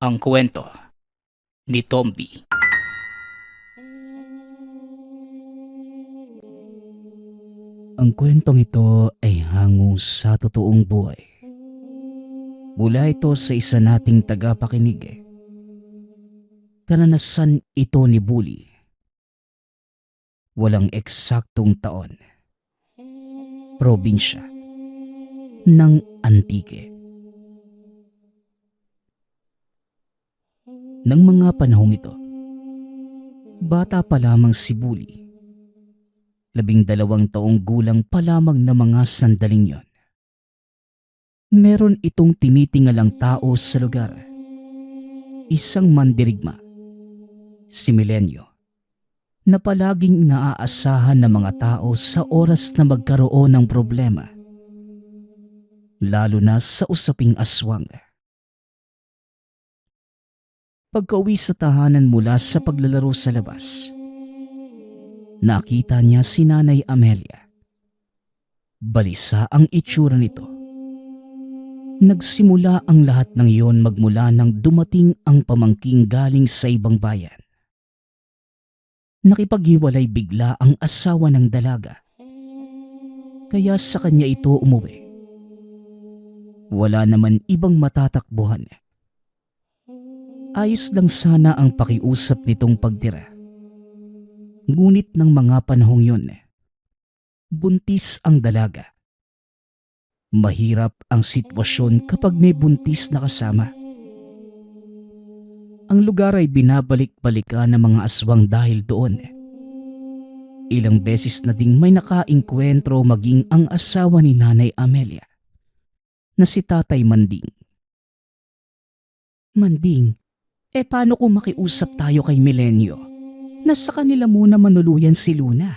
Ang kwento ni Tomby. Ang kwentong ito ay hango sa totoong buhay. Mula ito sa isa nating tagapakinig. Karanasan ito ni Bully. Walang eksaktong taon. Probinsya ng Antique. Nang mga panahong ito, bata pa lamang si Bully. 12 taong gulang pa lamang na mga sandaling yon. Meron itong tinitingalang tao sa lugar. Isang mandirigma, si Milenyo, na palaging naaasahan ng mga tao sa oras na magkaroon ng problema, lalo na sa usaping aswang. Pagka-uwi sa tahanan mula sa paglalaro sa labas, nakita niya si Nanay Amelia. Balisa ang itsura nito. Nagsimula ang lahat ng iyon magmula nang dumating ang pamangking galing sa ibang bayan. Nakipaghiwalay bigla ang asawa ng dalaga, kaya sa kanya ito umuwi. Wala naman ibang matatakbuhan. Ayos lang sana ang pakiusap nitong pagtira. Ngunit ng mga panahong yun, buntis ang dalaga. Mahirap ang sitwasyon kapag may buntis na kasama. Ang lugar ay binabalik-balikan ng mga aswang dahil doon. Ilang beses na ding may nakaengkwentro maging ang asawa ni Nanay Amelia, na si Tatay Manding. Manding, paano kung makiusap tayo kay Milenyo? Nasa kanila muna manuluyan si Luna.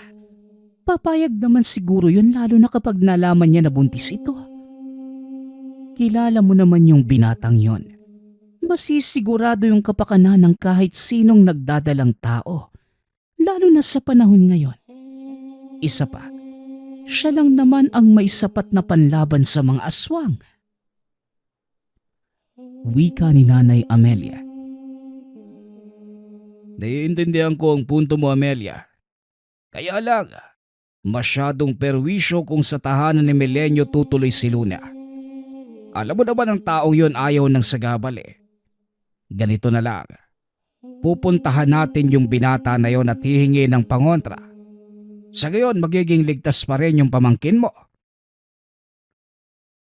Papayag naman siguro yun, lalo na kapag nalaman niya na buntis ito. Kilala mo naman yung binatang yon. Masisigurado yung kapakanan ng kahit sinong nagdadalang tao, lalo na sa panahon ngayon. Isa pa, siya lang naman ang may sapat na panlaban sa mga aswang. Wika ni Nanay Amelia. Naiintindihan ko ang punto mo, Amelia. Kaya lang, masyadong perwisyo kung sa tahanan ni Milenyo tutuloy si Luna. Alam mo naman ang taong yon ayaw ng sagabal. Ganito na lang. Pupuntahan natin yung binata na yon at hihingi ng pangontra. Sa gayon, magiging ligtas pa rin yung pamangkin mo.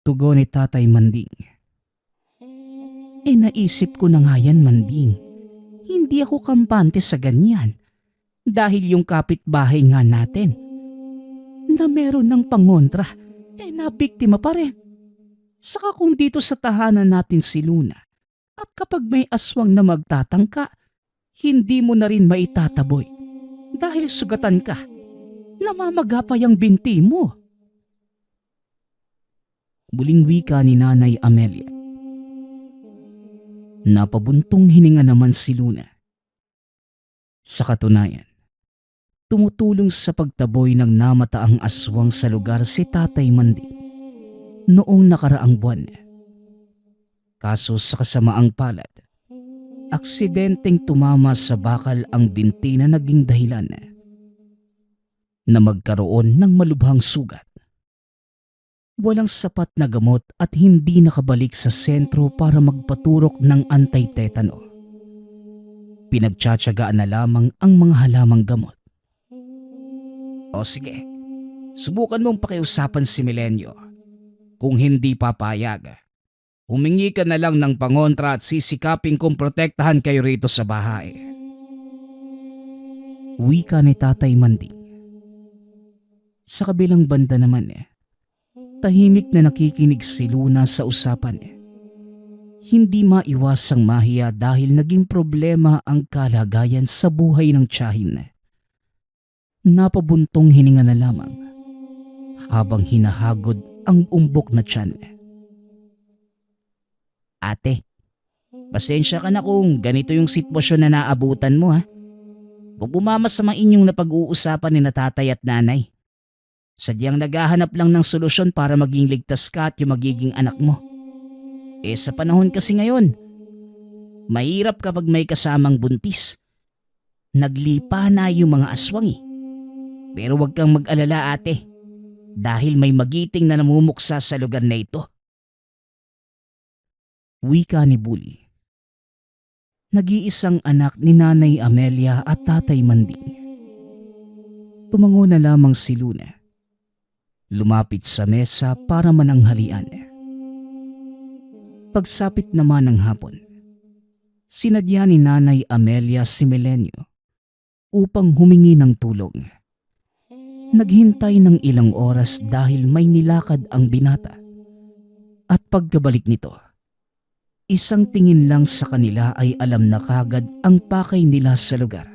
Tugon ni Tatay Manding. Naisip ko na nga yan, Manding. Hindi ako kampante sa ganyan. Dahil yung kapitbahay nga natin, na meron ng pangontra, nabiktima pa rin. Saka kung dito sa tahanan natin si Luna, at kapag may aswang na magtatangka, hindi mo na rin maitataboy. Dahil sugatan ka, namamagapay ang binti mo. Muling wika ni Nanay Amelia. Napabuntong hininga naman si Luna. Sa katunayan, tumutulong sa pagtaboy ng namataang aswang sa lugar si Tatay Manding noong nakaraang buwan. Kaso sa kasamaang palad, aksidenteng tumama sa bakal ang binti na naging dahilan na magkaroon ng malubhang sugat. Walang sapat na gamot at hindi nakabalik sa sentro para magpaturok ng anti-tetano. Pinagtsatsagaan na lamang ang mga halamang gamot. O sige, subukan mong pakiusapan si Milenyo. Kung hindi papayag, humingi ka na lang ng pangontra at sisikapin kong protektahan kayo rito sa bahay. Wika ni Tatay Manding. Sa kabilang banda naman tahimik na nakikinig si Luna sa usapan. Hindi maiwasang mahiya dahil naging problema ang kalagayan sa buhay ng tiyahin. Napabuntong hininga na lamang habang hinahagod ang umbok na tiyan. Ate, pasensya ka na kung ganito yung sitwasyon na naabutan mo ha. Huwag bumamasama inyong napag-uusapan ni na tatay at nanay. Sadyang naghahanap lang ng solusyon para maging ligtas ka at yung magiging anak mo. Sa panahon kasi ngayon, Mahirap kapag may kasamang buntis. Naglipa na yung mga aswang eh. Pero huwag kang mag-alala ate, dahil may magiting na namumuksa sa lugar na ito. Wika ni Bully. Nag-iisang anak ni Nanay Amelia at Tatay Manding. Tumango na lamang si Luna. Lumapit sa mesa para mananghalian. Pagsapit naman ng hapon, sinadya ni Nanay Amelia si Milenyo upang humingi ng tulong. Naghintay ng ilang oras dahil may nilakad ang binata. At pagkabalik nito, isang tingin lang sa kanila ay alam na kagad ang pakay nila sa lugar.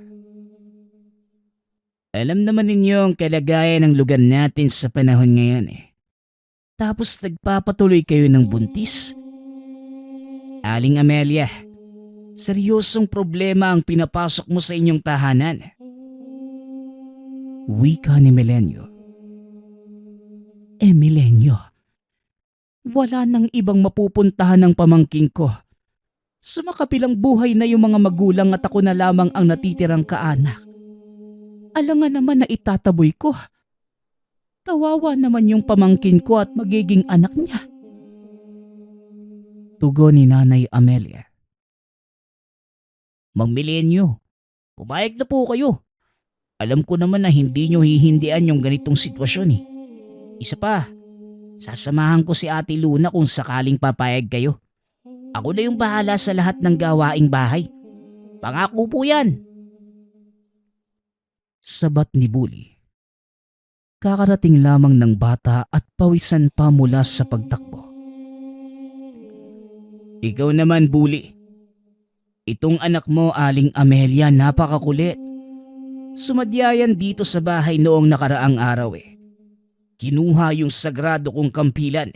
Alam naman ninyo ang kalagayan ng lugar natin sa panahon ngayon eh. Tapos nagpapatuloy kayo ng buntis. Aling Amelia, seryosong problema ang pinapasok mo sa inyong tahanan. Wika ni Milenyo. Milenyo, wala nang ibang mapupuntahan ng pamangking ko. Sa makapilang buhay na yung mga magulang at ako na lamang ang natitirang kaanak. Alangan naman na itataboy ko. Kawawa naman yung pamangkin ko at magiging anak niya. Tugon ni Nanay Amelia. Mang Milenyo, pumayag na po kayo. Alam ko naman na hindi nyo hihindian yung ganitong sitwasyon eh. Isa pa, sasamahan ko si Ate Luna kung sakaling papayag kayo. Ako na yung bahala sa lahat ng gawaing bahay. Pangako po yan. Sabat ni Bully. Kakarating lamang ng bata at pawisan pa mula sa pagtakbo. Ikaw naman Bully. Itong anak mo Aling Amelia napakakulit. Sumadya yan dito sa bahay noong nakaraang araw eh. Kinuha yung sagrado kong kampilan.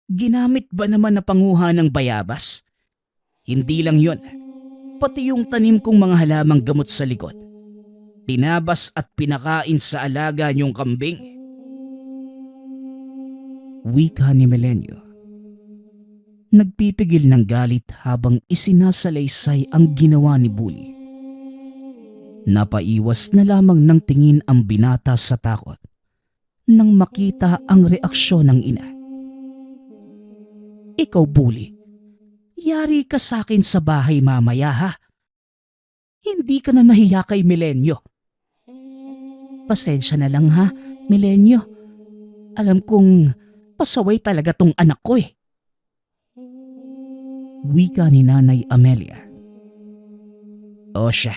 Ginamit ba naman na panguha ng bayabas? Hindi lang yon, pati yung tanim kong mga halamang gamot sa likod. Tinabas at pinakain sa alaga niyong kambing. Wika ni Milenyo. Nagpipigil ng galit habang isinasalaysay ang ginawa ni Bully. Napaiwas na lamang ng tingin ang binata sa takot nang makita ang reaksyon ng ina. Ikaw Bully, yari ka sa akin sa bahay mamaya ha? Hindi ka na nahiya kay Milenyo. Pasensya na lang ha, Milenyo. Alam kong pasaway talaga tong anak ko eh. Wika ni Nanay Amelia. O siya,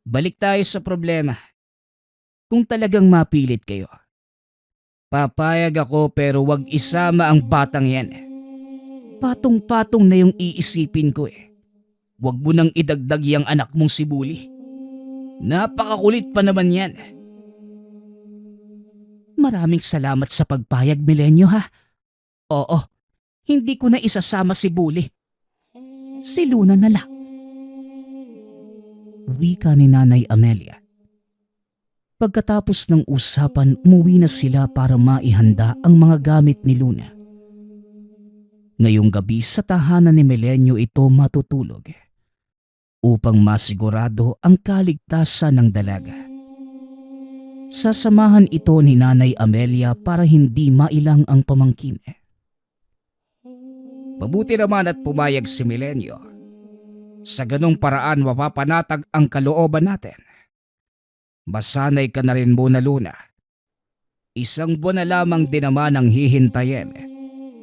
balik tayo sa problema. Kung talagang mapilit kayo, papayag ako pero wag isama ang batang yan. Patong-patong na yung iisipin ko eh. Wag mo nang idagdag yung anak mong si Bully. Napakakulit pa naman yan. Maraming salamat sa pagpayag, Milenyo ha. Oo, hindi ko na isasama si Bully. Si Luna na lang. Wika ni Nanay Amelia. Pagkatapos ng usapan, umuwi na sila para maihanda ang mga gamit ni Luna. Ngayong gabi sa tahanan ni Milenyo ito matutulog upang masigurado ang kaligtasan ng dalaga. Sasamahan ito ni Nanay Amelia para hindi mailang ang pamangkin. Mabuti naman at pumayag si Milenyo. Sa ganong paraan mapapanatag ang kalooban natin. Masanay ka na rin muna Luna. Isang buwan na lamang din naman ang hihintayin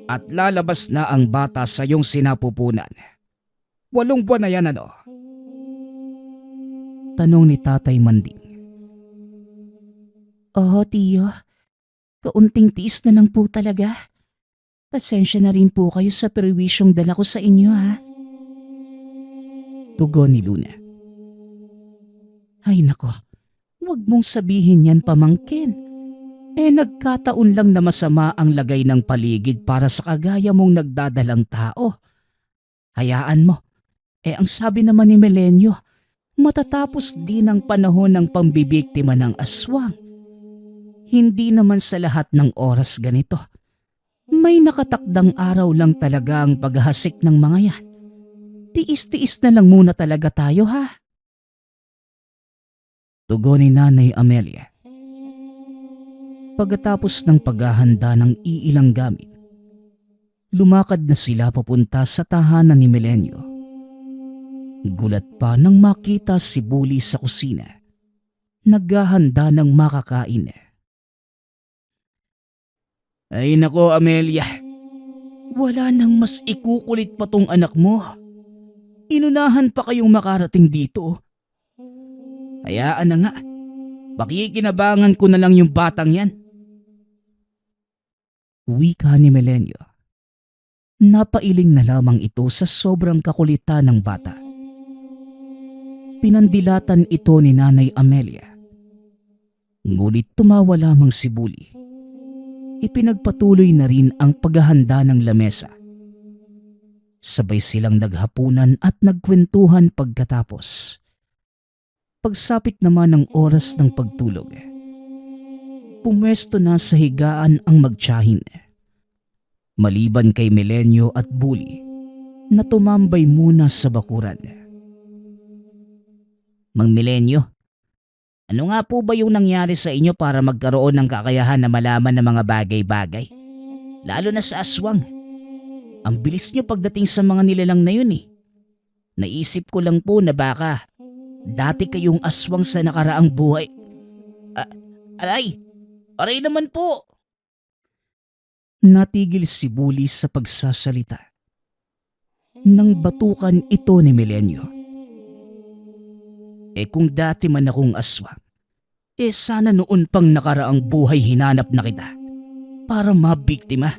at lalabas na ang bata sa iyong sinapupunan. 8 buwan na yan ano? Tanong ni Tatay Manding. Oo tiyo, kaunting tiis na lang po talaga. Pasensya na rin po kayo sa perwisyong dala ko sa inyo ha. Tugon ni Luna. Ay nako, huwag mong sabihin yan pamangkin. Nagkataon lang na masama ang lagay ng paligid para sa kagaya mong nagdadalang tao. Hayaan mo. Ang sabi naman ni Milenyo, matatapos din ang panahon ng pambibiktima ng aswang. Hindi naman sa lahat ng oras ganito. May nakatakdang araw lang talaga ang paghahasik ng mga yan. Tiis-tiis na lang muna talaga tayo ha. Tugon ni Nanay Amelia. Pagkatapos ng paghahanda ng iilang gamit, lumakad na sila papunta sa tahanan ni Milenyo. Gulat pa nang makita si Bully sa kusina, naghahanda ng makakain. Ay nako Amelia, wala nang mas ikukulit pa tong anak mo. Inunahan pa kayong makarating dito. Hayaan na nga, pakikinabangan ko na lang yung batang yan. Wika ni Milenyo. Napailing na lamang ito sa sobrang kakulitan ng bata. Pinandilatan ito ni Nanay Amelia. Ngunit tumawa lamang si Bully. Ipinagpatuloy na rin ang paghahanda ng lamesa. Sabay silang naghapunan at nagkwentuhan pagkatapos. Pagsapit naman ng oras ng pagtulog, pumwesto na sa higaan ang magtiyahin. Maliban kay Milenyo at Bully na tumambay muna sa bakuran. Mang Milenyo, ano nga po ba yung nangyari sa inyo para magkaroon ng kakayahan na malaman ng mga bagay-bagay? Lalo na sa aswang. Ang bilis nyo pagdating sa mga nilalang na yun eh. Naisip ko lang po na baka dati kayong aswang sa nakaraang buhay. Aray! Aray naman po! Natigil si Bully sa pagsasalita. Nang batukan ito ni Milenyo. Kung dati man akong aswang, sana noon pang nakaraang buhay hinanap na kita para mabiktima.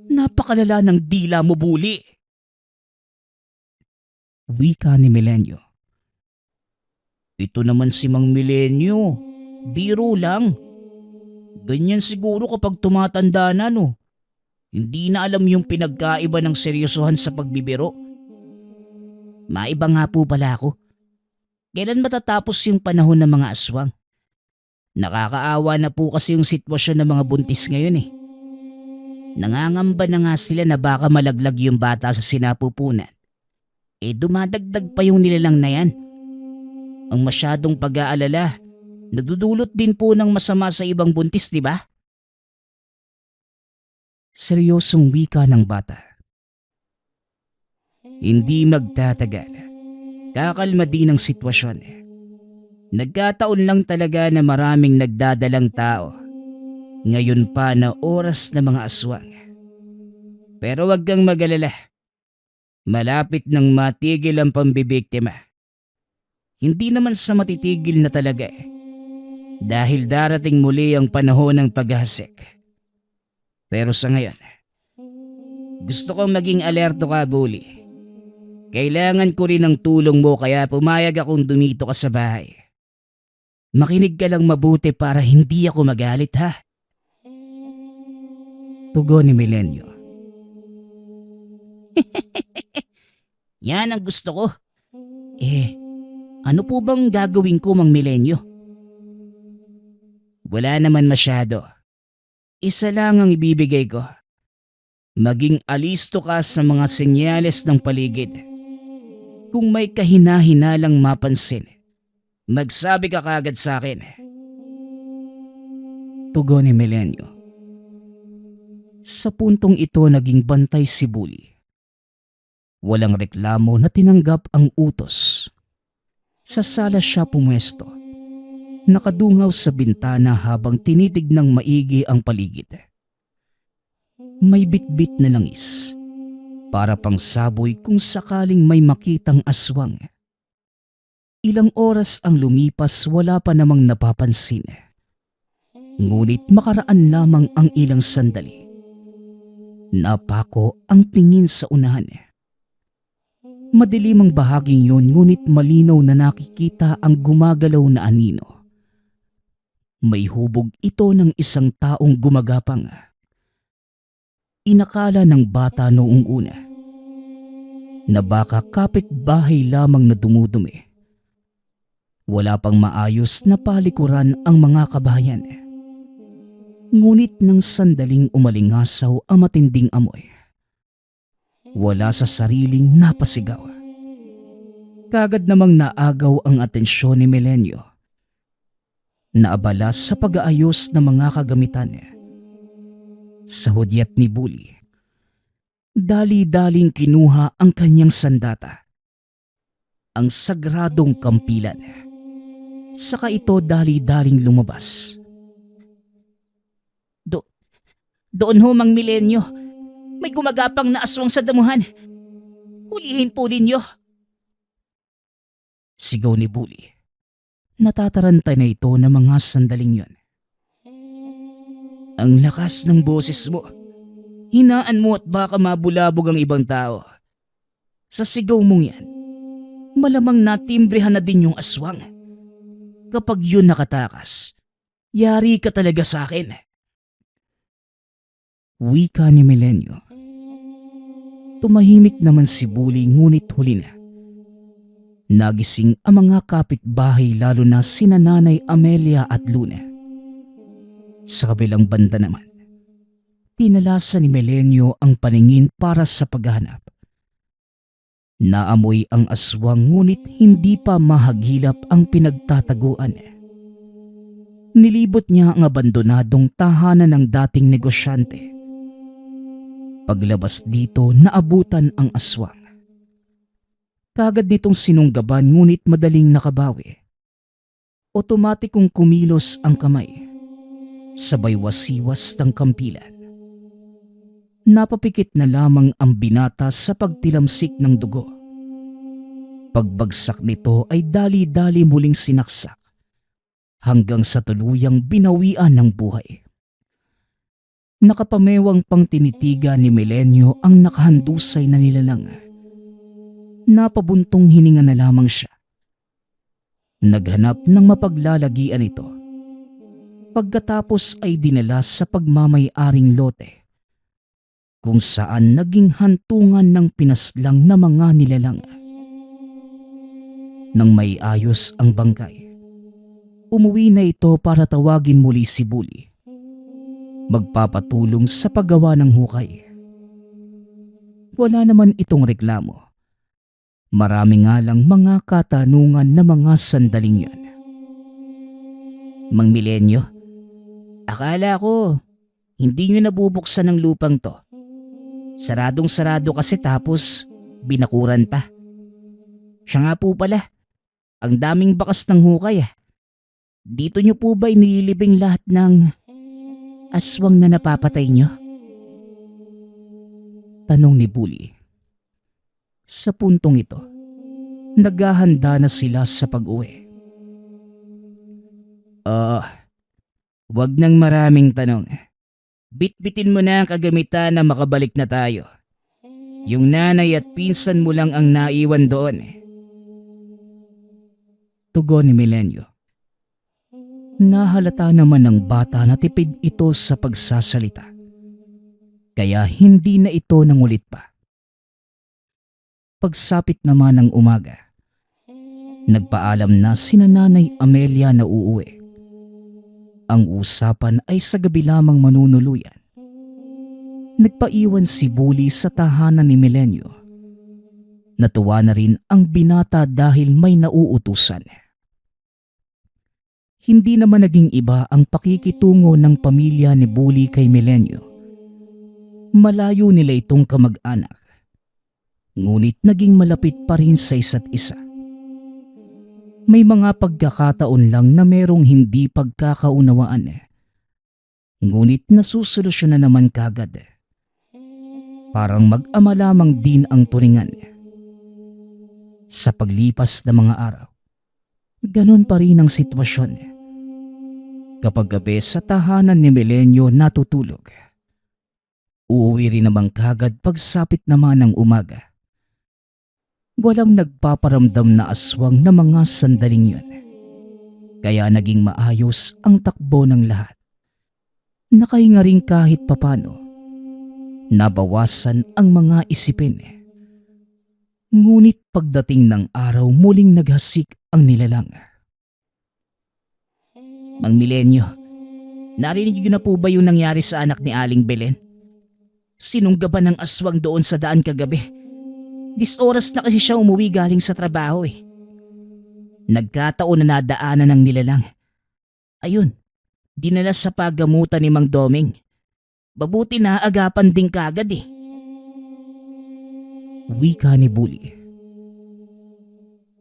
Napakalala ng dila mo, Bully. Wika ni Milenyo. Ito naman si Mang Milenyo. Biro lang. Ganyan siguro kapag tumatanda na no. Hindi na alam yung pinagkaiba ng seryosohan sa pagbibiro. Maiba nga po pala ako. Kailan matatapos yung panahon ng mga aswang? Nakakaawa na po kasi yung sitwasyon ng mga buntis ngayon eh. Nangangamba na nga sila na baka malaglag yung bata sa sinapupunan. Dumadagdag pa yung nilalang na yan. Ang masyadong pag-aalala, nagdudulot din po ng masama sa ibang buntis, di ba? Seryosong wika ng bata. Hindi magtatagal. Kakalma din ang sitwasyon. Nagkataon lang talaga na maraming nagdadalang tao. Ngayon pa na oras na mga aswang. Pero wag kang mag-alala. Malapit nang matigil ang pambibiktima. Hindi naman sa matitigil na talaga dahil darating muli ang panahon ng paghahasik. Pero sa ngayon, gusto kong maging alerto ka, Bully. Kailangan ko rin ng tulong mo kaya pumayag akong dumito ka sa bahay. Makinig ka lang mabuti para hindi ako magalit ha. Tugon ni Milenyo. Yan ang gusto ko. Ano po bang gagawin ko, Mang Milenyo? Wala naman masyado. Isa lang ang ibibigay ko. Maging alisto ka sa mga senyales ng paligid. Kung may kahina-hinalang mapansin, magsabi ka kaagad sa akin. Tugon ni Milenyo. Sa puntong ito naging bantay si Bully. Walang reklamo na tinanggap ang utos. Sa sala siya pumwesto. Nakadungaw sa bintana habang tinitignang maigi ang paligid. May bitbit na langis. Para pang saboy kung sakaling may makitang aswang. Ilang oras ang lumipas wala pa namang napapansin. Ngunit makaraan lamang ang ilang sandali. Napako ang tingin sa unahan. Madilim ang bahaging yun ngunit malinaw na nakikita ang gumagalaw na anino. May hubog ito ng isang taong gumagapang. Inakala ng bata noong una na baka kapitbahay lamang na dumudumi. Wala pang maayos na palikuran ang mga kabayan. Ngunit nang sandaling umalingasaw ang matinding amoy, wala sa sariling napasigaw. Kagad namang naagaw ang atensyon ni Melenyo. Naabala sa pag-aayos ng mga kagamitan niya. Sa hudyat ni Bully, dali-daling kinuha ang kanyang sandata, ang sagradong kampilan. Saka ito dali-daling lumabas. Doon ho, Mang Milenyo. May gumagapang na aswang sa damuhan. Hulihin po ninyo. Sigaw ni Bully. Natataranta na ito ng mga sandaling yon. Ang lakas ng boses mo. Hinaan mo at baka mabulabog ang ibang tao. Sa sigaw mong yan, malamang natimbrehan na din yung aswang. Kapag yun nakatakas, yari ka talaga sa akin. Wika ni Melenyo. Tumahimik naman si Bully ngunit huli na. Nagising ang mga kapitbahay lalo na sina Nanay Amelia at Luna. Sa kabilang banda naman, tinalasan ni Melenyo ang paningin para sa paghahanap. Naamoy ang aswang ngunit hindi pa mahagilap ang pinagtataguan. Nilibot niya ang abandonadong tahanan ng dating negosyante. Paglabas dito, naabutan ang aswang. Kagad nitong sinunggaban ngunit madaling nakabawi. Otomatikong kumilos ang kamay. Sabay wasiwas ng kampilan. Napapikit na lamang ang binata sa pagtilamsik ng dugo. Pagbagsak nito ay dali-dali muling sinaksak hanggang sa tuluyang binawian ng buhay. Nakapamewang pang tinitiga ni Melenyo ang nakahandusay na nilalang. Napabuntong hininga na lamang siya. Naghanap ng mapaglalagian ito. Pagkatapos ay dinala sa pagmamay-aring lote, kung saan naging hantungan ng pinaslang na mga nilalang. Nang may ayos ang bangkay, umuwi na ito para tawagin muli si Bully. Magpapatulong sa paggawa ng hukay. Wala naman itong reklamo. Marami nga lang mga katanungan na mga sandaling yon. Mang Milenyo, akala ko hindi nyo nabubuksan ng lupang to. Saradong-sarado kasi tapos binakuran pa. Siya nga po pala, ang daming bakas ng hukay. Dito nyo po ba inililibing lahat ng aswang na napapatay nyo? Tanong ni Bully. Sa puntong ito, naghahanda na sila sa pag-uwi. Wag nang maraming tanong. Bitbitin mo na ang kagamitan na makabalik na tayo. Yung nanay at pinsan mo lang ang naiwan doon. Tugon ni Melenyo. Nahalata naman ng bata na tipid ito sa pagsasalita. Kaya hindi na ito nangulit pa. Pagsapit naman ng umaga, nagpaalam na sina Nanay Amelia na uuwi. Ang usapan ay sa gabi lamang manunuluyan. Nagpaiwan si Bully sa tahanan ni Melenyo. Natuwa na rin ang binata dahil may nauutusan. Hindi naman naging iba ang pakikitungo ng pamilya ni Bully kay Melenyo. Malayo nila itong kamag-anak. Ngunit naging malapit pa rin sa isa't isa. May mga pagkakataon lang na merong hindi pagkakaunawaan. Ngunit nasusolusyon na naman kagad. Parang mag-ama lamang din ang turingan. Sa paglipas ng mga araw, ganon pa rin ang sitwasyon. Kapag gabi sa tahanan ni Melenyo natutulog, uuwi rin naman kagad pagsapit naman ng umaga. Walang nagpaparamdam na aswang na mga sandaling yun. Kaya naging maayos ang takbo ng lahat. Nakahinga rin kahit papano. Nabawasan ang mga isipin. Ngunit pagdating ng araw muling naghasik ang nilalang. Mang Milenyo, narinig niyo na po ba yung nangyari sa anak ni Aling Belen? Sinunggaban ng aswang doon sa daan kagabi. 10 oras na kasi siya umuwi galing sa trabaho. Nagkataon na nadaanan ng nilalang. Ayun, dinala sa paggamutan ni Mang Doming. Mabuti na agapan din kagad eh. Wika ni Bully.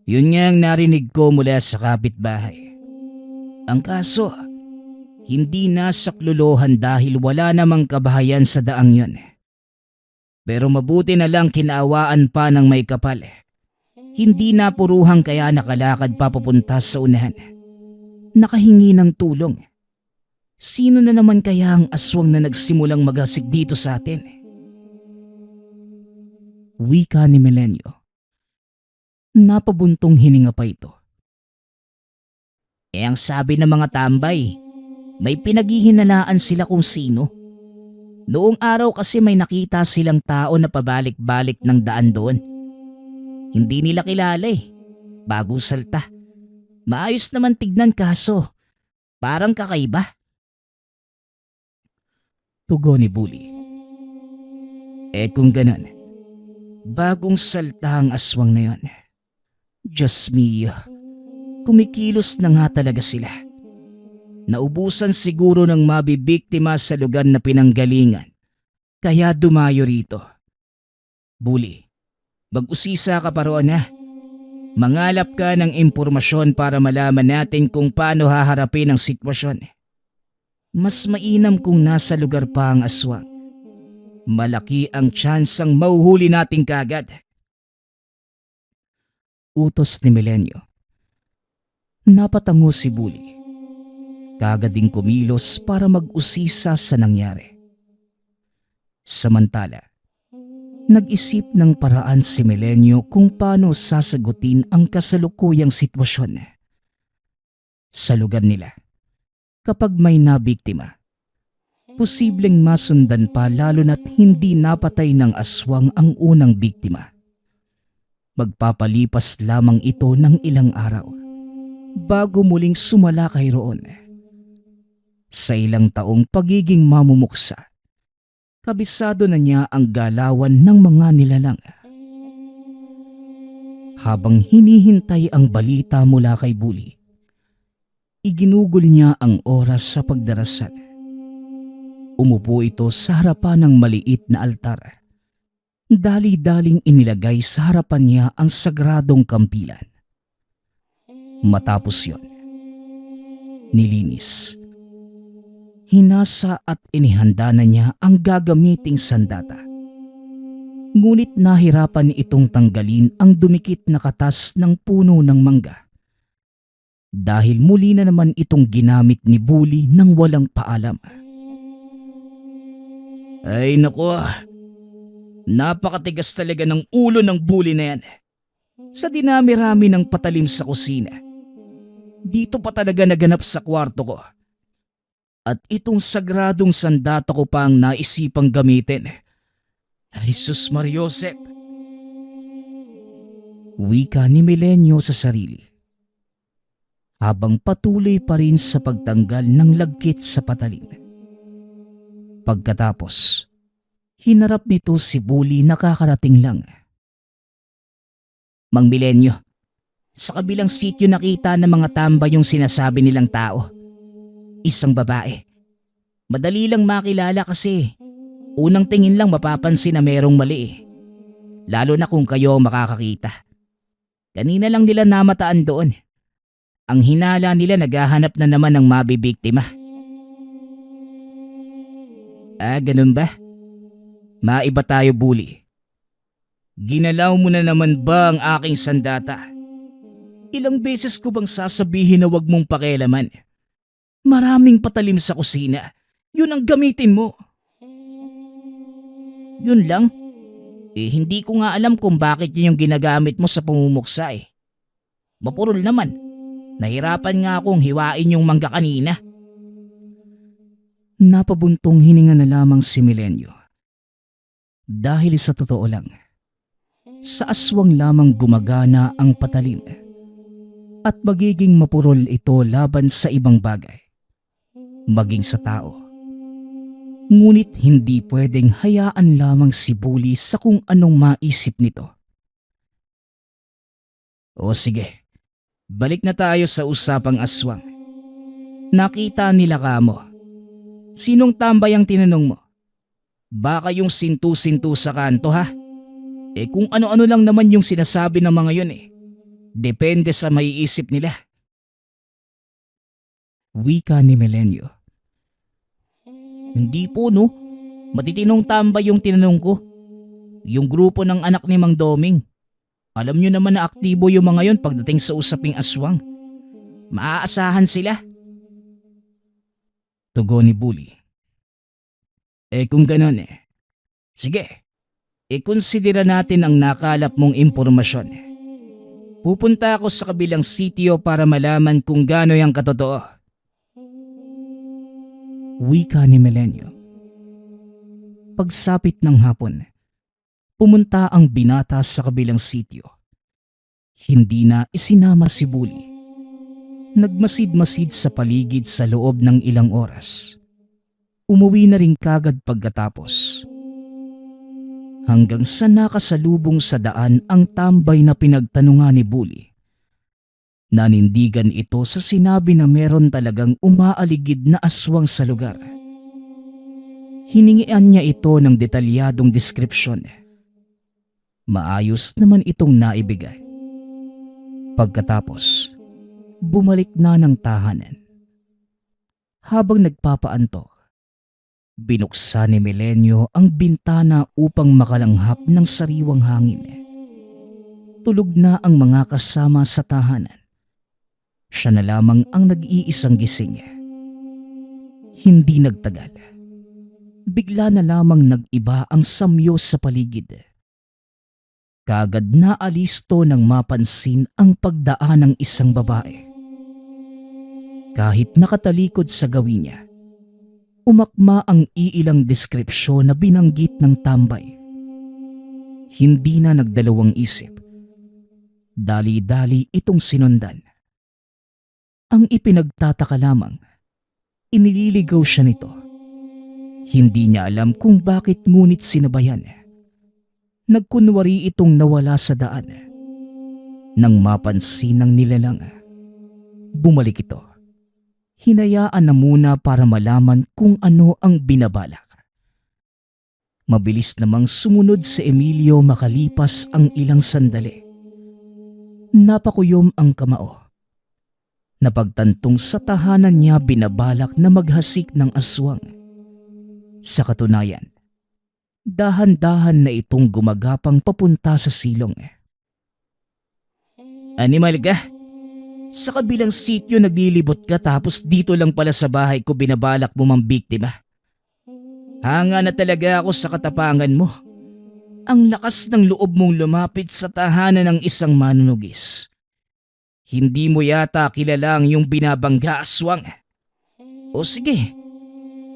Yun nga ang narinig ko mula sa kapitbahay. Ang kaso, hindi nasaklolohan dahil wala namang kabahayan sa daang yun. Pero mabuti na lang kinaawaan pa ng may kapal. Hindi napuruhang kaya nakalakad papupunta sa unahan. Nakahingi ng tulong. Sino na naman kaya ang aswang na nagsimulang magasik dito sa atin? Wika ni Melenyo. Napabuntong hininga pa ito. Ang sabi ng mga tambay, may pinaghihinalaan sila kung sino. Noong araw kasi may nakita silang tao na pabalik-balik ng daan doon. Hindi nila kilala eh. Bagong salta. Maayos naman tignan kaso. Parang kakaiba. Tugon ni Bully. Kung ganon, bagong salta ang aswang na yon. Diyos mio, kumikilos na nga talaga sila. Naubusan siguro ng mabibiktima sa lugar na pinanggalingan, kaya dumayo rito. Bully, mag-usisa ka pa roon ha. Mangalap ka ng impormasyon para malaman natin kung paano haharapin ang sitwasyon. Mas mainam kung nasa lugar pa ang aswang. Malaki ang tsansang mauhuli natin kagad. Utos ni Melenyo. Napatango si Bully. Kagad ding kumilos para mag-usisa sa nangyari. Samantala, nag-isip ng paraan si Melenyo kung paano sasagutin ang kasalukuyang sitwasyon. Sa lugar nila, kapag may nabiktima, posibleng masundan pa lalo na't hindi napatay ng aswang ang unang biktima. Magpapalipas lamang ito ng ilang araw bago muling sumalakay roon. Sa ilang taong pagiging mamumuksa, kabisado na niya ang galawan ng mga nilalang. Habang hinihintay ang balita mula kay Bully, iginugol niya ang oras sa pagdarasal. Umupo ito sa harapan ng maliit na altar. Dali-daling inilagay sa harapan niya ang sagradong kampilan. Matapos yon, nilinis, hinasa at inihanda na niya ang gagamiting sandata. Ngunit nahirapan itong tanggalin ang dumikit na katas ng puno ng mangga. Dahil muli na naman itong ginamit ni Bully nang walang paalam. Ay naku, napakatigas talaga ng ulo ng Bully na yan. Sa dinami-rami ng patalim sa kusina, dito pa talaga naganap sa kwarto ko. At itong sagradong sandata ko pa ang naisipang gamitin. Ay sus Mariosep! Wika ni Melenyo sa sarili. Habang patuloy pa rin sa pagtanggal ng lagkit sa patalim. Pagkatapos, hinarap nito si Bully na kakarating lang. Mang Melenyo, sa kabilang sityo nakita ng mga tambay yung sinasabi nilang tao. Isang babae. Madali lang makilala kasi unang tingin lang mapapansin na merong mali. Lalo na kung kayo makakakita. Kanina lang nila namataan doon. Ang hinala nila naghahanap na naman ng mabibiktima. Ganun ba? Maiba tayo, Bully. Ginalaw mo na naman ba ang aking sandata? Ilang beses ko bang sasabihin na wag mong pakialaman? Maraming patalim sa kusina. Yun ang gamitin mo. Yun lang? Hindi ko nga alam kung bakit yun yung ginagamit mo sa pumumuksa eh. Mapurol naman. Nahirapan nga akong hiwain yung mangga kanina. Napabuntong hininga na lamang si Melenyo. Dahil sa totoo lang, sa aswang lamang gumagana ang patalim at magiging mapurol ito laban sa ibang bagay, maging sa tao. Ngunit hindi pwedeng hayaan lamang si Bully sa kung anong maisip nito. O sige, Balik na tayo sa usapang aswang. Nakita nila kamo. Sinong tambay ang tinanong mo? Baka yung sintu-sintu sa kanto ha? Kung ano-ano lang naman yung sinasabi ng mga yun Depende sa maiisip nila. Wika ni Melenyo. Hindi po no. Matitinong tambay yung tinanong ko. Yung grupo ng anak ni Mang Doming. Alam nyo naman na aktibo yung mga yun pagdating sa usaping aswang. Maaasahan sila. Tugon ni Bully. Kung ganon sige. Ikonsidera natin ang nakalap mong impormasyon. Pupunta ako sa kabilang sitio para malaman kung gaano yung katotoo. Wika ni Melenyo. Pagsapit ng hapon, pumunta ang binata sa kabilang sitio. Hindi na isinama si Bully. Nagmasid-masid sa paligid sa loob ng ilang oras. Umuwi na rin kagad pagkatapos. Hanggang sa nakasalubong sa daan ang tambay na pinagtanungan ni Bully. Nanindigan ito sa sinabi na meron talagang umaaligid na aswang sa lugar. Hiningian niya ito ng detalyadong deskripsyon. Maayos naman itong naibigay. Pagkatapos, bumalik na ng tahanan. Habang nagpapaantok, binuksan ni Melenyo ang bintana upang makalanghap ng sariwang hangin. Tulog na ang mga kasama sa tahanan. Siya na lamang ang nag-iisang gising. Hindi nagtagal. Bigla na lamang nag-iba ang samyo sa paligid. Kagad na alisto nang mapansin ang pagdaan ng isang babae. Kahit nakatalikod sa gawin niya, umakma ang iilang deskripsyon na binanggit ng tambay. Hindi na nagdalawang isip. Dali-dali itong sinundan. Ang ipinagtataka lamang, inililigaw siya nito. Hindi niya alam kung bakit ngunit sinabayan. Nagkunwari itong nawala sa daan. Nang mapansin ng nilalang, bumalik ito. Hinayaan na muna para malaman kung ano ang binabalak. Mabilis namang sumunod si Emilio makalipas ang ilang sandali. Napakuyom ang kamao. Napagtantong sa tahanan niya binabalak na maghasik ng aswang. Sa katunayan, dahan-dahan na itong gumagapang papunta sa silong. Animal ka? Sa kabilang sityo naglilibot ka tapos dito lang pala sa bahay ko binabalak mo mang biktima. Hanga na talaga ako sa katapangan mo. Ang lakas ng loob mong lumapit sa tahanan ng isang manunugis. Hindi mo yata kilalang yung binabangga aswang. O sige,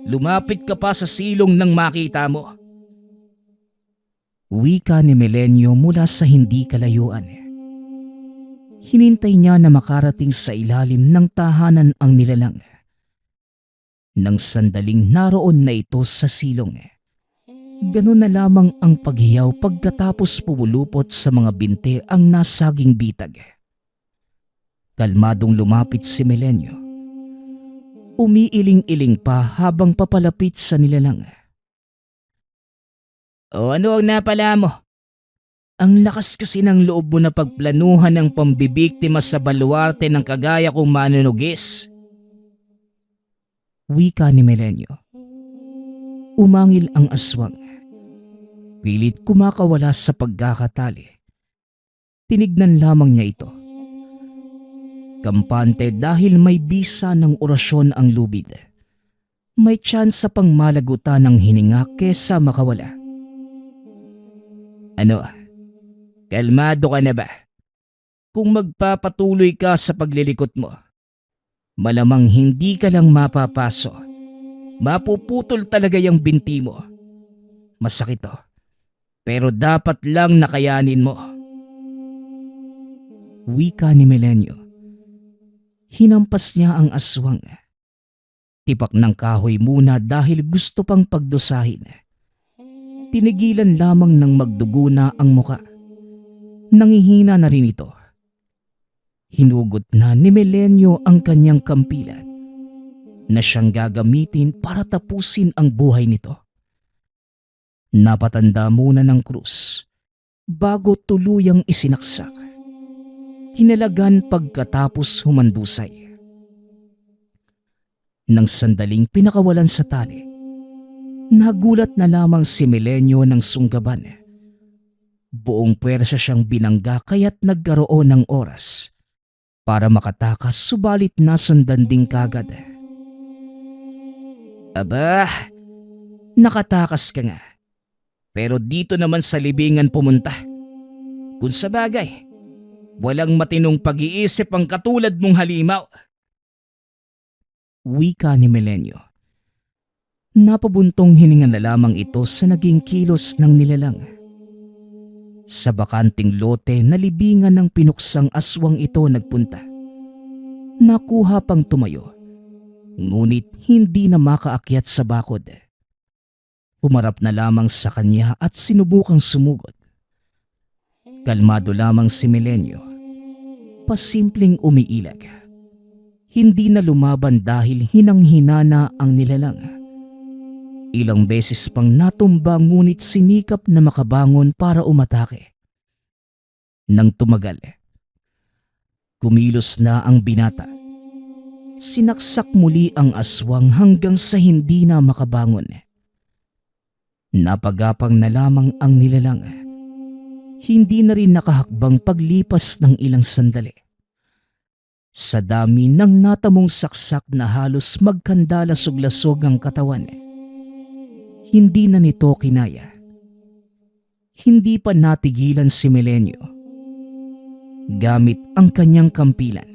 lumapit ka pa sa silong nang makita mo. Wika ni Melenyo mula sa hindi kalayuan. Hinintay niya na makarating sa ilalim ng tahanan ang nilalang. Nang sandaling naroon na ito sa silong, ganun na lamang ang paghiyaw pagkatapos pumulupot sa mga binte ang nasaging bitag. Kalmadong lumapit si Melenyo. Umiiling-iling pa habang papalapit sa nilalang. O ano ang napala mo? Ang lakas kasi ng loob mo na pagplanuhan ng pambibiktima sa baluarte ng kagaya kong manunugis. Wika ni Melenyo. Umangil ang aswang. Pilit kumakawala sa pagkakatali. Tinignan lamang niya ito. Kampante dahil may bisa ng orasyon ang lubid. May tsansa pang malagutan ng hininga kesa makawala. Ano? Kalmado ka na ba? Kung magpapatuloy ka sa paglilikot mo, malamang hindi ka lang mapapaso. Mapuputol talaga yung binti mo. Masakit to. Pero dapat lang nakayanin mo. Wika ni Melenyo. Hinampas niya ang aswang. Tipak ng kahoy muna dahil gusto pang pagdusahin. Tinigilan lamang ng magdugo na ang muka. Nangihina na rin ito. Hinugot na ni Melenyo ang kanyang kampilan na siyang gagamitin para tapusin ang buhay nito. Napatanda muna ng krus bago tuluyang isinaksak. Tinalagan pagkatapos humandusay. Nang sandaling pinakawalan sa tali, nagulat na lamang si Melenyo ng sunggaban. Buong pwersa siyang binangga kaya't nagkaroon ng oras para makatakas, subalit nasundan din kagad. Aba, nakatakas ka nga. Pero dito naman sa libingan pumunta. Kung sa bagay, walang matinong pag-iisip ang katulad mong halimaw. Wika ni Melenyo. Napabuntong hininga na lamang ito sa naging kilos ng nilalang. Sa bakanting lote na libingan ng pinuksang aswang ito nagpunta. Nakuha pang tumayo, ngunit hindi na makaakyat sa bakod. Umarap na lamang sa kanya at sinubukang sumugod. Kalmado lamang si Melenyo. Pasimpleng umiilag. Hindi na lumaban dahil hinang-hina na ang nilalang. Ilang beses pang natumba ngunit sinikap na makabangon para umatake. Nang tumagal, kumilos na ang binata. Sinaksak muli ang aswang hanggang sa hindi na makabangon. Napagapang na lamang ang nilalang. Hindi na rin nakahakbang paglipas ng ilang sandali. Sa dami ng natamong saksak na halos magkandalasog-lasog ang katawan, hindi na nito kinaya. Hindi pa natigilan si Melenyo. Gamit ang kanyang kampilan,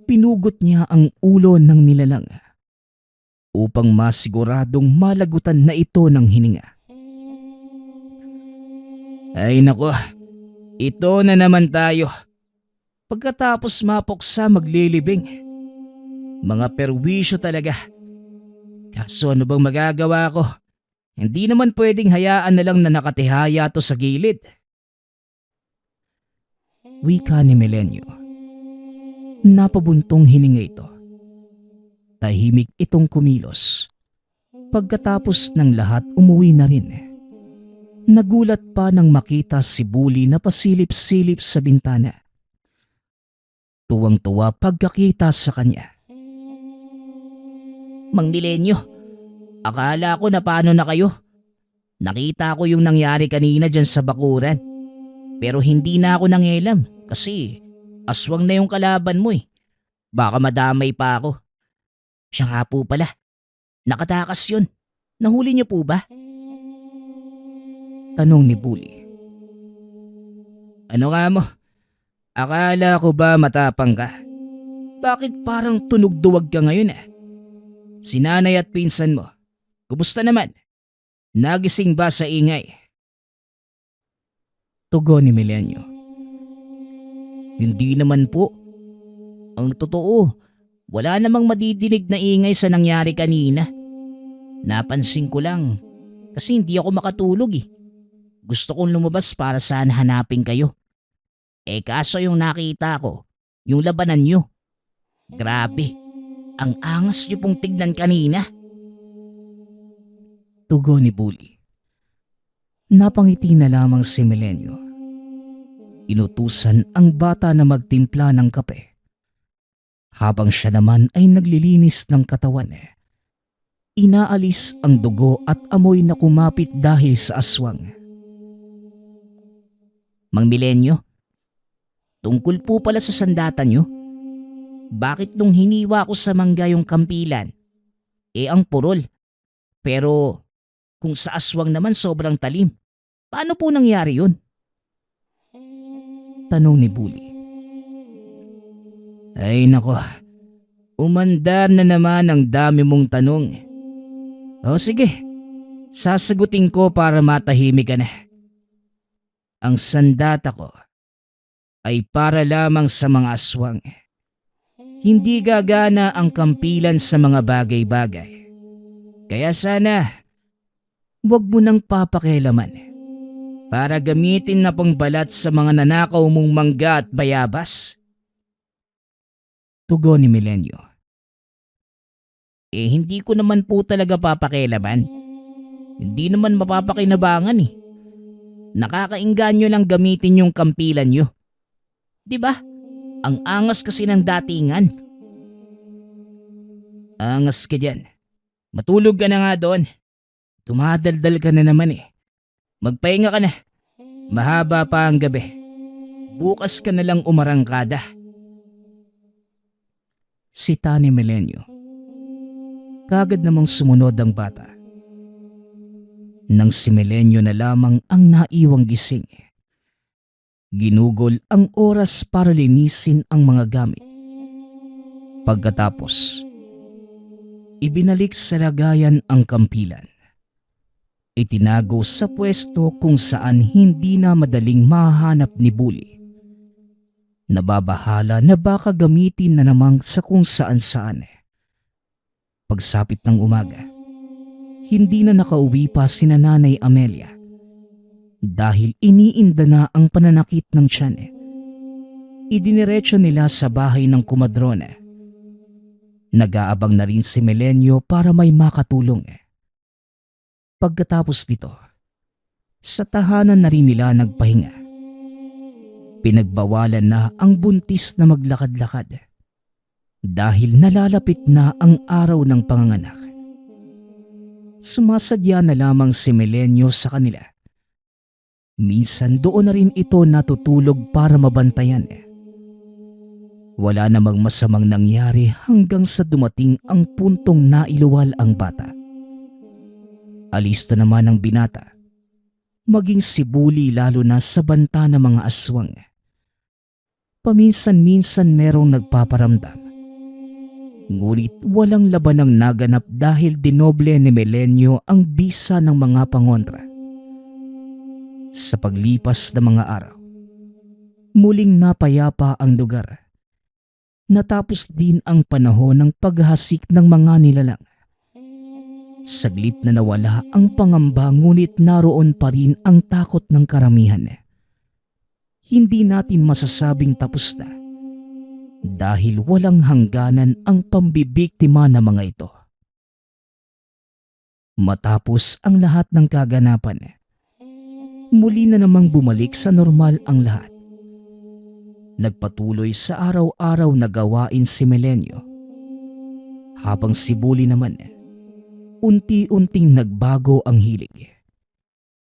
pinugot niya ang ulo ng nilalang upang masiguradong malagutan na ito ng hininga. Ay nako, ito na naman tayo. Pagkatapos mapuksa maglilibing. Mga perwisyo talaga. Kaso ano bang magagawa ko? Hindi naman pwedeng hayaan na lang na nakatihaya to sa gilid. Wika ni Melenyo. Napabuntong hininga ito. Tahimik itong kumilos. Pagkatapos ng lahat umuwi na rin. Nagulat pa nang makita si Bully na pasilip-silip sa bintana. Tuwang-tuwa pagkakita sa kanya. Mang Melenyo, akala ko na paano na kayo. Nakita ko yung nangyari kanina dyan sa bakuran. Pero hindi na ako nangialam kasi aswang na yung kalaban mo eh. Baka madamay pa ako. Siya nga po pala. Nakatakas yun. Nahuli niyo po ba? Tanong ni Bully. Ano nga mo? Akala ko ba matapang ka? Bakit parang tunog duwag ka ngayon eh? Si nanay at pinsan mo, kumusta naman? Nagising ba sa ingay? Tugon ni Melenyo. Hindi naman po. Ang totoo, wala namang madidinig na ingay sa nangyari kanina. Napansin ko lang kasi hindi ako makatulog eh. Gusto kong lumabas para sana hanapin kayo. Kaso yung nakita ko, yung labanan nyo. Grabe, ang angas nyo pong tignan kanina. Tugon ni Bully. Napangiti na lamang si Melenyo. Inutusan ang bata na magtimpla ng kape. Habang siya naman ay naglilinis ng katawan. Inaalis ang dugo at amoy na kumapit dahil sa aswang. Mang Melenyo, tungkol po pala sa sandata nyo, bakit nung hiniwa ko sa mangga yung kampilan, ang purol? Pero kung sa aswang naman sobrang talim, paano po nangyari yun? Tanong ni Bully. Ay nako, umandar na naman ang dami mong tanong. O sige, sasagutin ko para matahimik ka na. Ang sandata ko ay para lamang sa mga aswang. Hindi gagana ang kampilan sa mga bagay-bagay. Kaya sana, huwag mo nang papakialaman para gamitin na pangbalat sa mga nanakaw mong mangga at bayabas. Tugon ni Milenyo. Hindi ko naman po talaga papakialaman. Hindi naman mapapakinabangan eh. Nakakainganyo lang gamitin yung kampilan nyo. 'Di ba? Ang angas kasi ng datingan. Angas ka dyan. Matulog ka na nga doon. Tumadaldal ka na naman eh. Magpahinga ka na. Mahaba pa ang gabi. Bukas ka na lang umarangkada. Sita ni Milenyo. Kagad namang sumunod ang bata. Nang si Milenyo na lamang ang naiwang gising. Ginugol ang oras para linisin ang mga gamit. Pagkatapos, ibinalik sa lagayan ang kampilan. Itinago sa pwesto kung saan hindi na madaling mahanap ni Bully. Nababahala na baka gamitin na namang sa kung saan-saan. Pagsapit ng umaga, hindi na nakauwi pa si Nanay Amelia dahil iniinda na ang pananakit ng tiyan. Idiniretso nila sa bahay ng kumadrona. Nag-aabang na rin si Milenyo para may makatulong. Pagkatapos nito, sa tahanan na rin nila nagpahinga. Pinagbawalan na ang buntis na maglakad-lakad dahil nalalapit na ang araw ng panganganak. Sumasadya na lamang si Milenyo sa kanila. Minsan doon na rin ito natutulog para mabantayan. Wala namang masamang nangyari hanggang sa dumating ang puntong nailuwal ang bata. Alis na naman ang binata, maging si Bully lalo na sa banta ng mga aswang. Paminsan-minsan merong nagpaparamdam. Ngunit walang laban ang naganap dahil dinoble ni Milenyo ang bisa ng mga pangontra. Sa paglipas ng mga araw, muling napayapa ang lugar. Natapos din ang panahon ng paghasik ng mga nilalang. Saglit na nawala ang pangamba ngunit naroon pa rin ang takot ng karamihan. Hindi natin masasabing tapos na dahil walang hangganan ang pambibiktima ng mga ito. Matapos ang lahat ng kaganapan, muli na namang bumalik sa normal ang lahat. Nagpatuloy sa araw-araw na gawain si Milenyo. Habang si Bully naman, unti-unting nagbago ang hilig.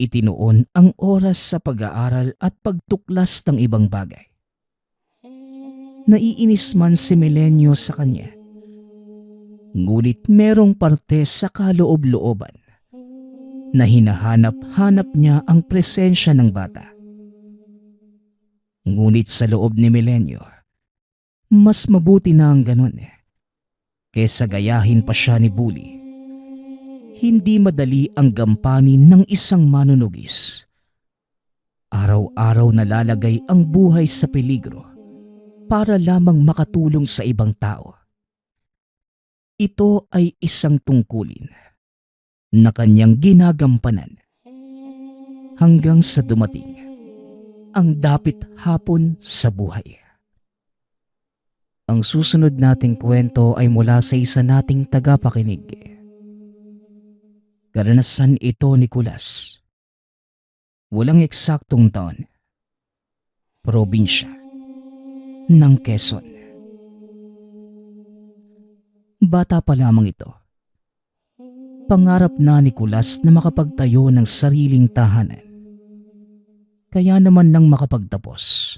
Itinuon ang oras sa pag-aaral at pagtuklas ng ibang bagay. Naiinis man si Milenyo sa kanya. Ngunit merong parte sa kaloob-looban na hinahanap-hanap niya ang presensya ng bata. Ngunit sa loob ni Milenyo, mas mabuti na ang ganun kesa gayahin pa siya ni Bully. Hindi madali ang gampanin ng isang manunugis. Araw-araw nalalagay ang buhay sa peligro para lamang makatulong sa ibang tao. Ito ay isang tungkulin na kanyang ginagampanan hanggang sa dumating ang dapit hapon sa buhay. Ang susunod nating kwento ay mula sa isa nating tagapakinig. Karanasan ito ni Kulas. Walang eksaktong taon. Probinsya ng Quezon. Bata pa lamang ito. Pangarap na ni Kulas na makapagtayo ng sariling tahanan. Kaya naman nang makapagtapos,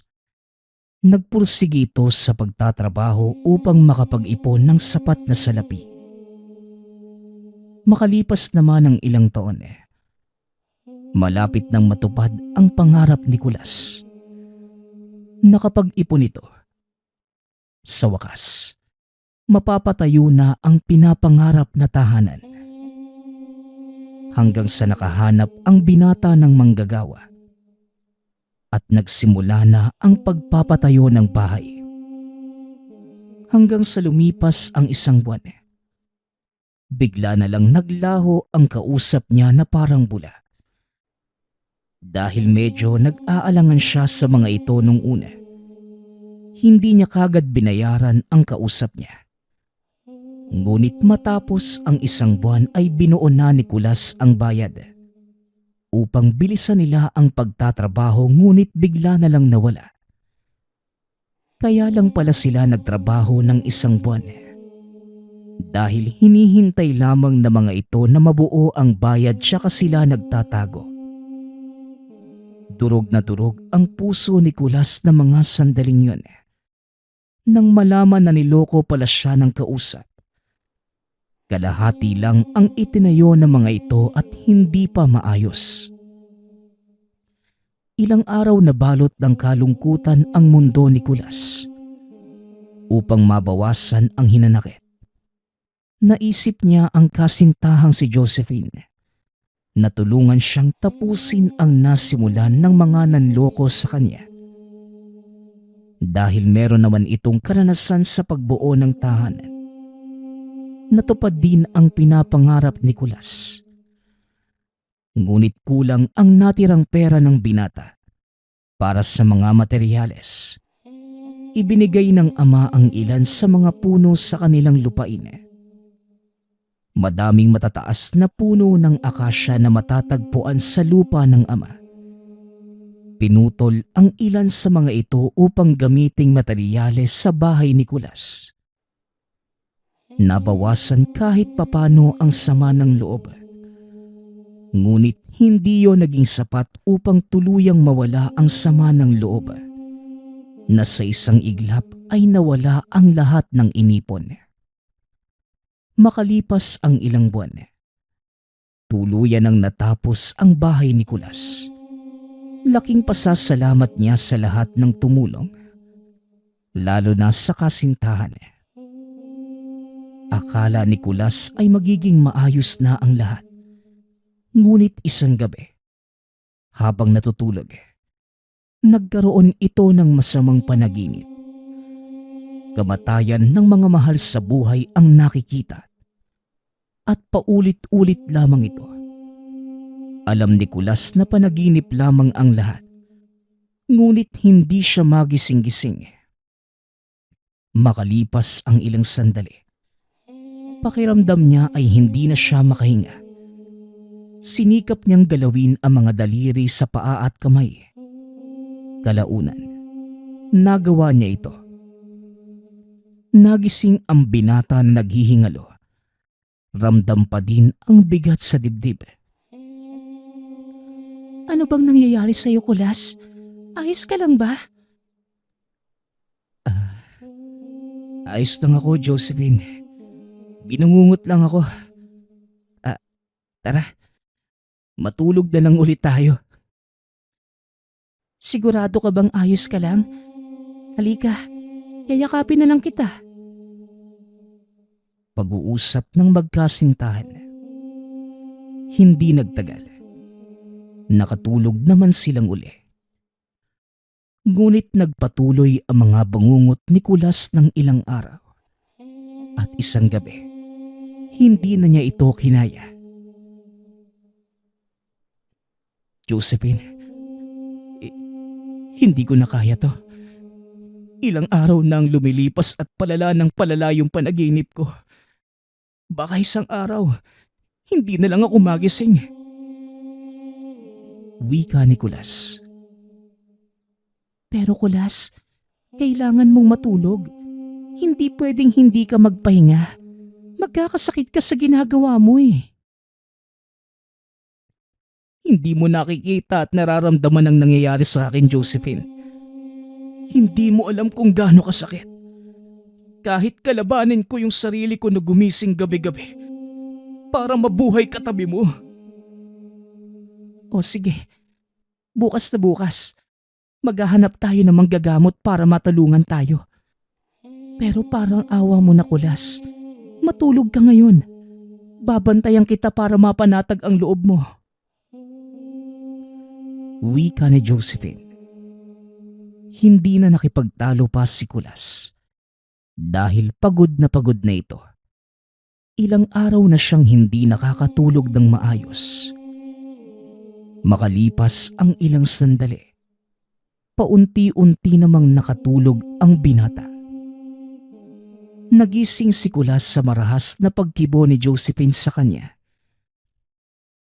nagpursige ito sa pagtatrabaho upang makapag-ipon ng sapat na salapi. Makalipas naman ang ilang taon, malapit nang matupad ang pangarap ni Kulas. Nakapag-ipon ito. Sa wakas, mapapatayo na ang pinapangarap na tahanan. Hanggang sa nakahanap ang binata ng manggagawa at nagsimula na ang pagpapatayo ng bahay. Hanggang sa lumipas ang isang buwan, bigla na lang naglaho ang kausap niya na parang bula. Dahil medyo nag-aalangan siya sa mga ito nung una, Hindi niya kagad binayaran ang kausap niya. Ngunit matapos ang isang buwan ay binuo na ni Kulas ang bayad. Upang bilisan nila ang pagtatrabaho, ngunit bigla na lang nawala. Kaya lang pala sila nagtrabaho ng isang buwan. Dahil hinihintay lamang ng mga ito na mabuo ang bayad, tsaka sila nagtatago. Durog na durog ang puso ni Kulas na mga sandaling yun. Nang malaman na niloko pala siya ng kausap. Kalahati lang ang itinayo ng mga ito at hindi pa maayos. Ilang araw na balot ng kalungkutan ang mundo ni Kulas. Upang mabawasan ang hinanakit, naisip niya ang kasintahang si Josephine. Natulungan siyang tapusin ang nasimulan ng mga nanloko sa kanya. Dahil meron naman itong karanasan sa pagbuo ng tahanan. Natupad din ang pinapangarap ni Kulas. Ngunit kulang ang natirang pera ng binata para sa mga materyales. Ibinigay ng ama ang ilan sa mga puno sa kanilang lupain. Madaming matataas na puno ng akasya na matatagpuan sa lupa ng ama. Pinutol ang ilan sa mga ito upang gamiting materyales sa bahay ni Kulas. Nabawasan kahit papano ang sama ng loob. Ngunit hindi yon naging sapat upang tuluyang mawala ang sama ng loob, na sa isang iglap ay nawala ang lahat ng inipon. Makalipas ang ilang buwan, tuluyan ang natapos ang bahay ni Kulas. Laking pasasalamat niya sa lahat ng tumulong, lalo na sa kasintahan. Akala ni Kulas ay magiging maayos na ang lahat. Ngunit isang gabi, habang natutulog, nagkaroon ito ng masamang panaginip. Kamatayan ng mga mahal sa buhay ang nakikita. At paulit-ulit lamang ito. Alam ni Kulas na panaginip lamang ang lahat. Ngunit hindi siya magising-gising. Makalipas ang ilang sandali, pakiramdam niya ay hindi na siya makahinga. Sinikap niyang galawin ang mga daliri sa paa at kamay. Kalaunan, nagawa niya ito. Nagising ang binata na naghihingalo. Ramdam pa din ang bigat sa dibdib. Ano bang nangyayari sa'yo, Kulas? Ayos ka lang ba? Ayos lang ako, Josephine. Binungungot lang ako. Tara, matulog na lang ulit tayo. Sigurado ka bang ayos ka lang? Halika, yayakapin na lang kita. Pag-uusap ng magkasintahan. Hindi nagtagal. Nakatulog naman silang uli. Ngunit nagpatuloy ang mga bangungot ni Kulas ng ilang araw. At isang gabi, hindi na niya ito kinaya. Josephine, hindi ko na kaya to. Ilang araw na ang lumilipas at palala ng palala yung panaginip ko. Baka isang araw, hindi na lang ako magising. Wika ni Kulas. Pero Kulas, kailangan mong matulog. Hindi pwedeng hindi ka magpahinga. Magkakasakit ka sa ginagawa mo eh. Hindi mo nakikita at nararamdaman ang nangyayari sa akin, Josephine. Hindi mo alam kung gaano kasakit. Kahit kalabanin ko yung sarili ko na gumising gabi-gabi para mabuhay katabi mo. O sige, bukas na bukas. Maghahanap tayo ng manggagamot para matulungan tayo. Pero parang awa mo na, Kulas. Matulog ka ngayon. Babantayan kita para mapanatag ang loob mo. Wika ni Josephine. Hindi na nakipagtalo pa si Kulas. Dahil pagod na ito. Ilang araw na siyang hindi nakakatulog ng maayos. Makalipas ang ilang sandali, paunti-unti namang nakatulog ang binata. Nagising si Kulas sa marahas na pagkibo ni Josephine sa kanya.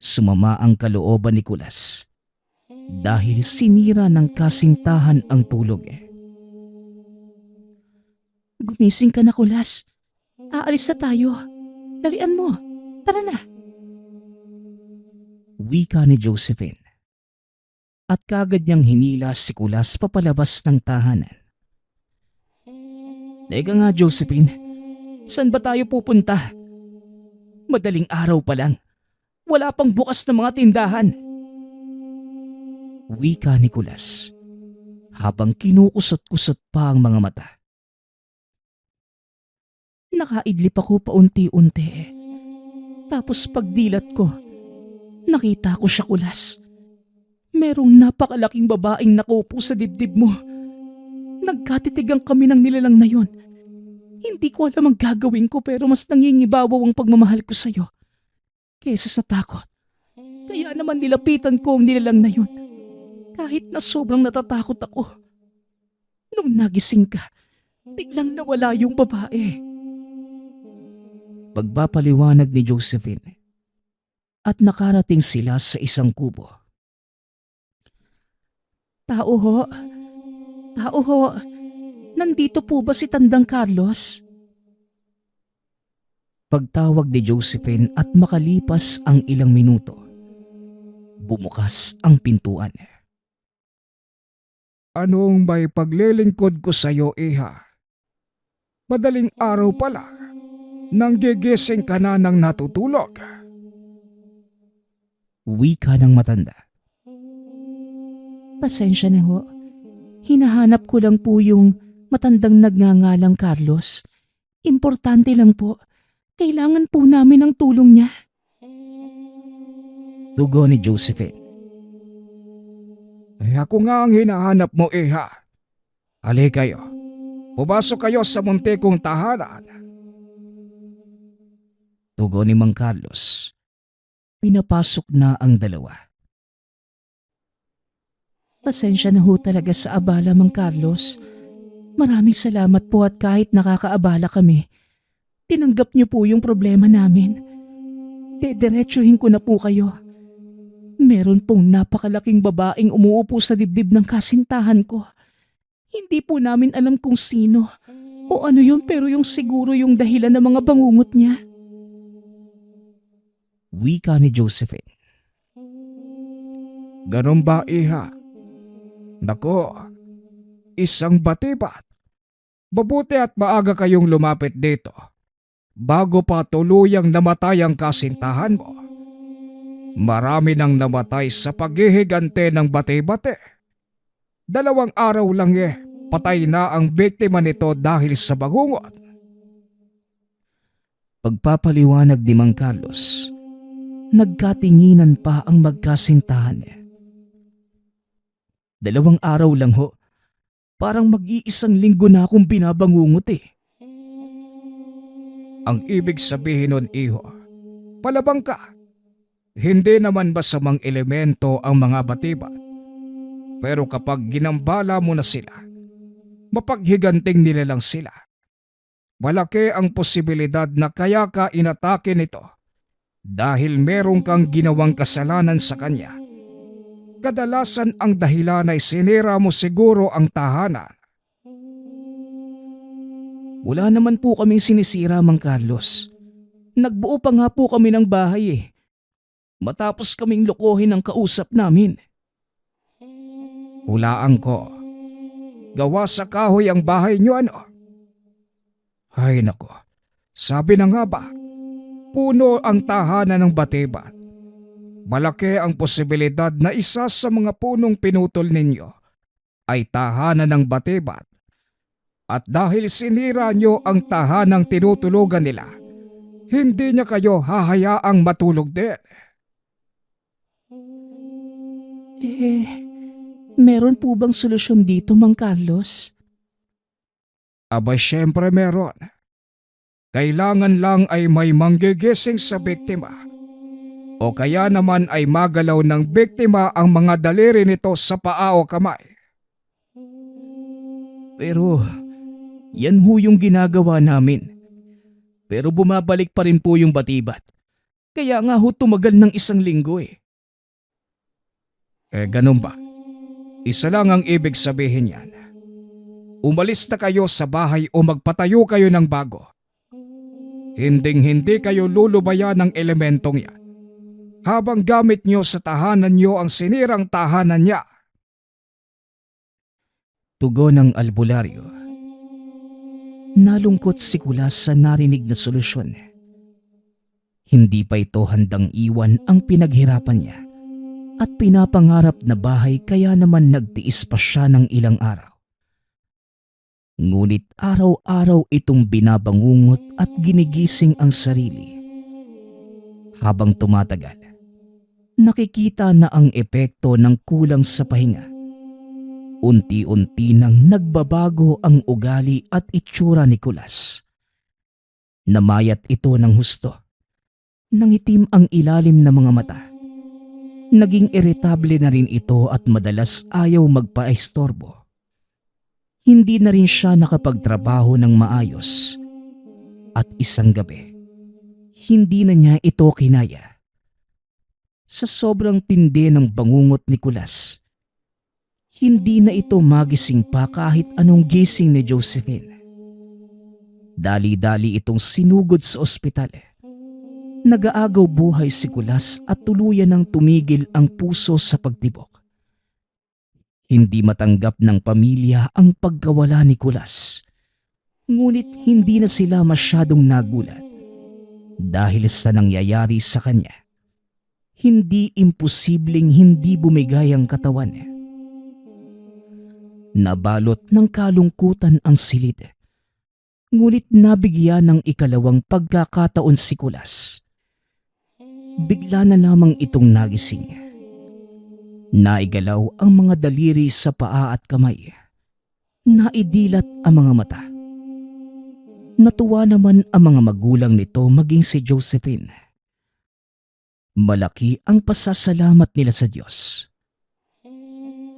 Sumama ang kalooban ni Kulas dahil sinira ng kasintahan ang tulog. Gumising ka na, Kulas. Aalis na tayo. Dalian mo. Tara na. Wika ni Josephine. At kagad niyang hinila si Kulas papalabas ng tahanan. Teka nga, Josephine. Saan ba tayo pupunta? Madaling araw pa lang. Wala pang bukas na mga tindahan. Wika ni Kulas habang kinukusot-kusot pa ang mga mata. Nakaidlip ako paunti-unti. Tapos pagdilat ko, nakita ko siya, Kulas. Merong napakalaking babaeng nakaupo sa dibdib mo. Nagkatitigang kami ng nilalang na yon. Hindi ko alam ang gagawin ko pero mas nangingibabaw ang pagmamahal ko sa'yo kesa sa takot. Kaya naman nilapitan ko ang nilalang na yon. Kahit na sobrang natatakot ako. Nung nagising ka, biglang nawala yung babae. Pagpapaliwanag ni Josephine at nakarating sila sa isang kubo. Tao ho. Tao ho. Nandito po ba si Tandang Carlos? Pagtawag ni Josephine at makalipas ang ilang minuto, bumukas ang pintuan. Anong may paglilingkod ko sa iyo, Iha? Madaling araw pala, nang gigising ka na ng natutulog. Wika ng matanda. Pasensya na ho. Hinahanap ko lang po yung matandang nagngangalang Carlos. Importante lang po. Kailangan po namin ng tulong niya. Dugo ni Josephine. Ay ako nga ang hinahanap mo, Iha. Ali kayo. Pumasok kayo sa muntikong tahanan. Dugo ni Mang Carlos. Pinapasok na ang dalawa. Pasensya na ho talaga sa abala, Mang Carlos. Maraming salamat po at kahit nakakaabala kami, tinanggap niyo po yung problema namin. Dediretsuhin ko na po kayo. Meron pong napakalaking babaeng umuupo sa dibdib ng kasintahan ko. Hindi po namin alam kung sino o ano yun pero yung siguro yung dahilan ng mga bangungot niya. Wika ni Josephine. Ganun ba, Iha? Nako, isang batibat. Mabuti at maaga kayong lumapit dito bago pa tuluyang namatay ang kasintahan mo. Marami nang namatay sa paghihigante ng bate-bate. 2 araw lang patay na ang biktima nito dahil sa bangungot. Pagpapaliwanag ni Mang Carlos, nagkatinginan pa ang magkasintahan. 2 araw lang ho. Parang mag-iisang linggo na akong binabangungot Ang ibig sabihin nun, Iho, palabang ka. Hindi naman masamang elemento ang mga batibat. Pero kapag ginambala mo na sila, mapaghiganting nila lang sila. Malaki ang posibilidad na kaya ka inatake nito dahil meron kang ginawang kasalanan sa kanya. Kadalasan ang dahilan ay sinira mo siguro ang tahanan. Wala naman po kaming sinisira, Mang Carlos. Nagbuo pa nga po kami ng bahay matapos kaming lokohin ang kausap namin. Hulaan ko. Gawa sa kahoy ang bahay niyo ano? Ay nako, sabi na nga ba, puno ang tahanan ng batibat. Malaki ang posibilidad na isa sa mga punong pinutol ninyo ay tahanan ng batibat. At dahil sinira nyo ang tahanang tinutulugan nila, hindi niya kayo hahayaang matulog din. Meron po bang solusyon dito, Mang Carlos? Aba syempre meron. Kailangan lang ay may manggigising sa biktima. O kaya naman ay magalaw ng biktima ang mga daliri nito sa paa o kamay. Pero yan ho yung ginagawa namin. Pero bumabalik pa rin po yung batibat. Kaya nga ho tumagal ng 1 linggo eh. Ganun ba? Isa lang ang ibig sabihin yan. Umalis na kayo sa bahay o magpatayo kayo ng bago. Hinding-hindi kayo lulubayan ng elementong yan. Habang gamit nyo sa tahanan nyo ang sinirang tahanan niya. Tugon ng albularyo. Nalungkot si Kulas sa narinig na solusyon. Hindi pa ito handang iwan ang pinaghirapan niya at pinapangarap na bahay, kaya naman nagtiis pa siya ng ilang araw. Ngunit araw-araw itong binabangungot at ginigising ang sarili. Habang tumatagal, nakikita na ang epekto ng kulang sa pahinga. Unti-unti nang nagbabago ang ugali at itsura ni Kulas. Namayat ito ng husto. Nangitim ang ilalim ng mga mata. Naging iritable na rin ito at madalas ayaw magpaestorbo. Hindi na rin siya nakapagtrabaho ng maayos. At isang gabi, hindi na niya ito kinaya. Sa sobrang tindi ng bangungot ni Kulas, hindi na ito magising pa kahit anong gising ni Josephine. Dali-dali itong sinugod sa ospital. Nag-aagaw buhay si Kulas at tuluyan ng tumigil ang puso sa pagtibok. Hindi matanggap ng pamilya ang pagkawala ni Kulas. Ngunit hindi na sila masyadong nagulat dahil sa nangyayari sa kanya. Hindi imposibleng hindi bumigay ang katawan niya. Nabalot ng kalungkutan ang silid. Ngunit nabigyan ng ikalawang pagkakataon si Kulas. Bigla na lamang itong nagising. Naigalaw ang mga daliri sa paa at kamay. Naidilat ang mga mata. Natuwa naman ang mga magulang nito, maging si Josephine. Malaki ang pasasalamat nila sa Diyos.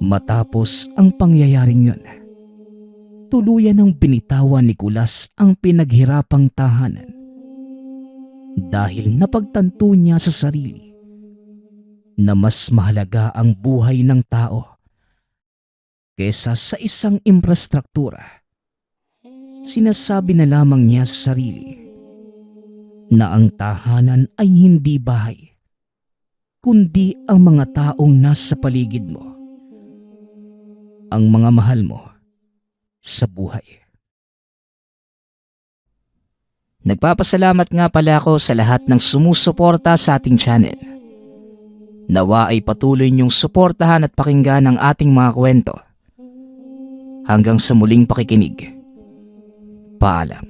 Matapos ang pangyayaring yun, tuluyan ng binitawan ni Kulas ang pinaghirapang tahanan dahil napagtanto niya sa sarili na mas mahalaga ang buhay ng tao kesa sa isang infrastruktura. Sinasabi na lamang niya sa sarili na ang tahanan ay hindi bahay, kundi ang mga taong nasa paligid mo, ang mga mahal mo sa buhay. Nagpapasalamat nga pala ako sa lahat ng sumusuporta sa ating channel. Nawa ay patuloy niyong suportahan at pakinggan ang ating mga kwento. Hanggang sa muling pakikinig. Paalam.